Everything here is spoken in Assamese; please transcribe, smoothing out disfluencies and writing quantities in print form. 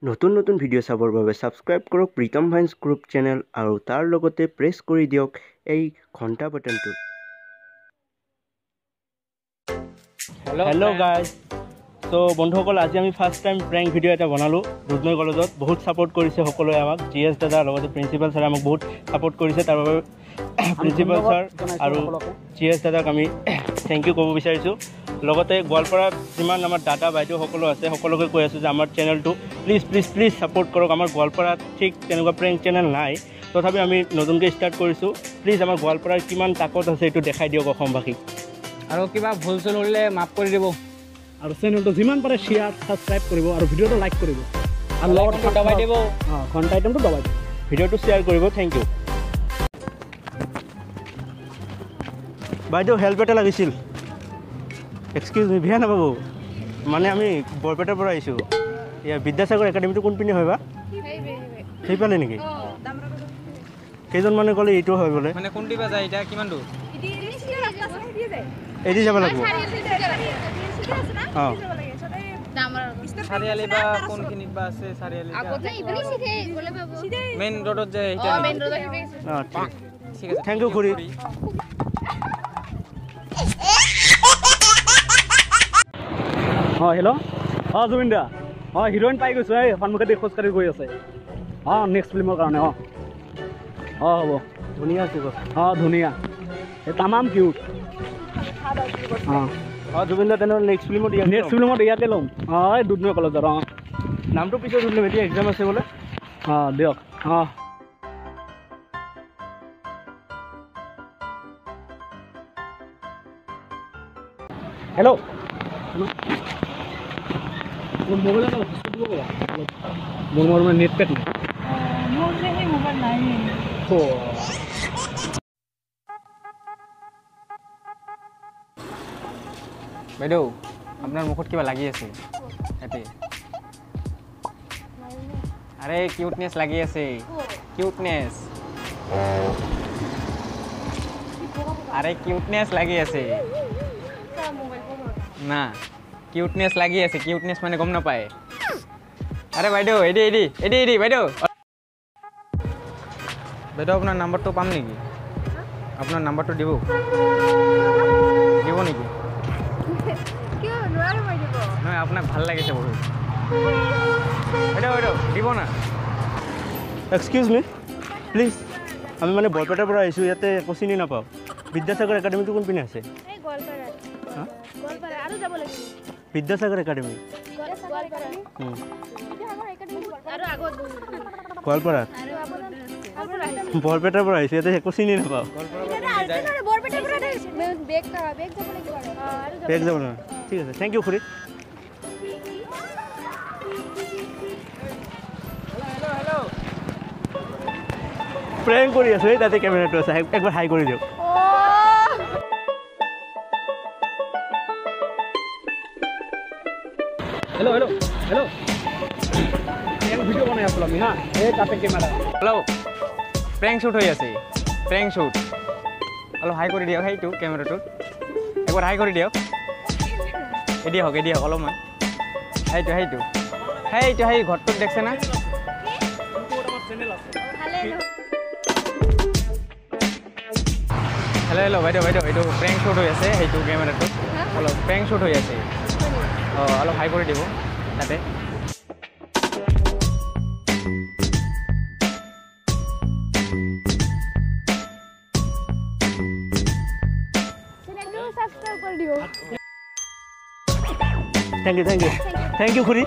নতুন নতুন ভিডিঅ' চাবৰ বাবে ছাবস্ক্ৰাইব কৰক প্ৰীতম ভাইন্স গ্ৰুপ চেনেল আৰু তাৰ লগতে প্ৰেছ কৰি দিয়ক এই ঘণ্টা বাটনটো। হেল্ল' গাইজ, চ' বন্ধুসকল, আজি আমি ফাৰ্ষ্ট টাইম প্ৰেংক ভিডিঅ' এটা বনালোঁ দুধনৈ কলেজত। বহুত ছাপোৰ্ট কৰিছে সকলোৱে আমাক। GS দাদা লগতে প্ৰিন্সিপাল ছাৰে আমাক বহুত ছাপোৰ্ট কৰিছে। তাৰ বাবে প্ৰিন্সিপাল ছাৰ আৰু GS দাদাক আমি থেংক ইউ ক'ব বিচাৰিছোঁ। লগতে গোৱালপাৰাত যিমান আমাৰ দাদা বাইদেউ সকলো আছে সকলোকে কৈ আছোঁ যে আমাৰ চেনেলটো প্লিজ প্লিজ প্লিজ ছাপোৰ্ট কৰক। আমাৰ গোৱালপাৰাত ঠিক তেনেকুৱা প্ৰেংক চেনেল নাই, তথাপি আমি নতুনকৈ ষ্টাৰ্ট কৰিছোঁ। প্লিজ আমাৰ গোৱালপাৰাৰ কিমান তাকত আছে এইটো দেখাই দিয়ক অসমবাসীক। আৰু কিবা ভুল চুল হ'লে মাফ কৰি দিব। আৰু চেনেলটো যিমান পাৰে শ্বেয়াৰ ছাবস্ক্ৰাইব কৰিব আৰু ভিডিঅ'টো লাইক কৰিব আৰু লগত দবাই দিব। ঘণ্টা আইটেমটো দবাই দিব, ভিডিঅ'টো শ্বেয়াৰ কৰিব। Thank U. বাইদেউ হেল্প এটা লাগিছিল। এক্সকিউজ মি, বেয়া নাপাব, মানে আমি বৰপেটাৰ পৰা আহিছোঁ। ইয়াৰ বিদ্যাসাগৰ একাডেমীটো কোনপিনে হয় বা? সেইফালে নেকি? কেইজনমানে ক'লে এইটো হয় বোলে। মানে কোনটি বা যায় এতিয়া কিমান দূৰ? এদি যাব লাগিব। অঁ, চাৰিআলি বা কোনখিনিত বা আছে? চাৰিআলি মেইন ৰোডত যায়। অঁ, ঠিক আছে, থেংক ইউ খুৰী। হেল্ল', জুবিন দা। হিৰোইন পাই গৈছোঁ। এই সন্মুখেদি খোজকাঢ়ি গৈ আছে। নেক্সট ফিল্মৰ কাৰণে। হ'ব, ধুনীয়া আছে। ধুনীয়া, এই তামাম কিউট। জুবিন দা তেনেহ'লে নেক্সট ফিল্মত ইয়াতে ল'ম। এই দুধনৈ কলেজত। নামটো পিছত সুধিলোঁ, এতিয়া এক্সাম আছে বোলে। দিয়ক। হেল্ল', মোবাইল এটা মোৰ মানে নেট পেক নাই। বাইদেউ, আপোনাৰ মুখত কিবা লাগি আছে ইয়াতে। আৰে কিউটনেছ লাগি আছে, কিউটনেছ। আৰে কিউটনেছ লাগি আছে না, কিউটনেছ লাগি আছে। কিউটনেছ মানে গম নাপায়। আৰে বাইদেউ, এদি বাইদেউ। বাইদেউ, আপোনাৰ নাম্বাৰটো পাম নেকি? আপোনাৰ নাম্বাৰটো দিব নেকি? নহয়, আপোনাক ভাল লাগিছে বহুত। বাইদেউ দিব না। এক্সকিউজ মি প্লিজ, আমি মানে বৰপেটাৰ পৰা আহিছোঁ। ইয়াতে একো চিনি নাপাওঁ। বিদ্যাসাগৰ একাডেমীটো কোনপিনে আছে? বিদ্যাসাগৰ একাডেমী গোৱালপাৰাত। বৰপেটাৰ পৰা আহিছোঁ, ইয়াতে একো চিনি নাপাওঁ। বেগ যাব নহয়, ঠিক আছে, থেংক ইউ খুৰী। প্ৰেংক কৰি আছোঁ, এই তাতে কেমেৰাটো আছে, একবাৰ হাই কৰি দিয়ক। হেল্ল', ভিডিঅ' বনাই আছিলোঁ আমি। এই তাতে কেমেৰা। হেল্ল', প্ৰেংক শ্বুট হৈ আছে, প্ৰেংক শ্বুট। অলপ হাই কৰি দিয়ক সেইটো কেমেৰাটোত। একবাৰ হাই কৰি দিয়ক। এদি হওক অলপমান। সেইটো সেই ঘৰটোত দেখছে না? হেল্ল' বাইদেউ, এইটো প্ৰেংক শ্বুট হৈ আছে সেইটো কেমেৰাটোত। অলপ প্ৰেংক শ্বুট হৈ আছে। অলপ হাই কৰি দিব তাতে। থেংক ইউ খুৰী।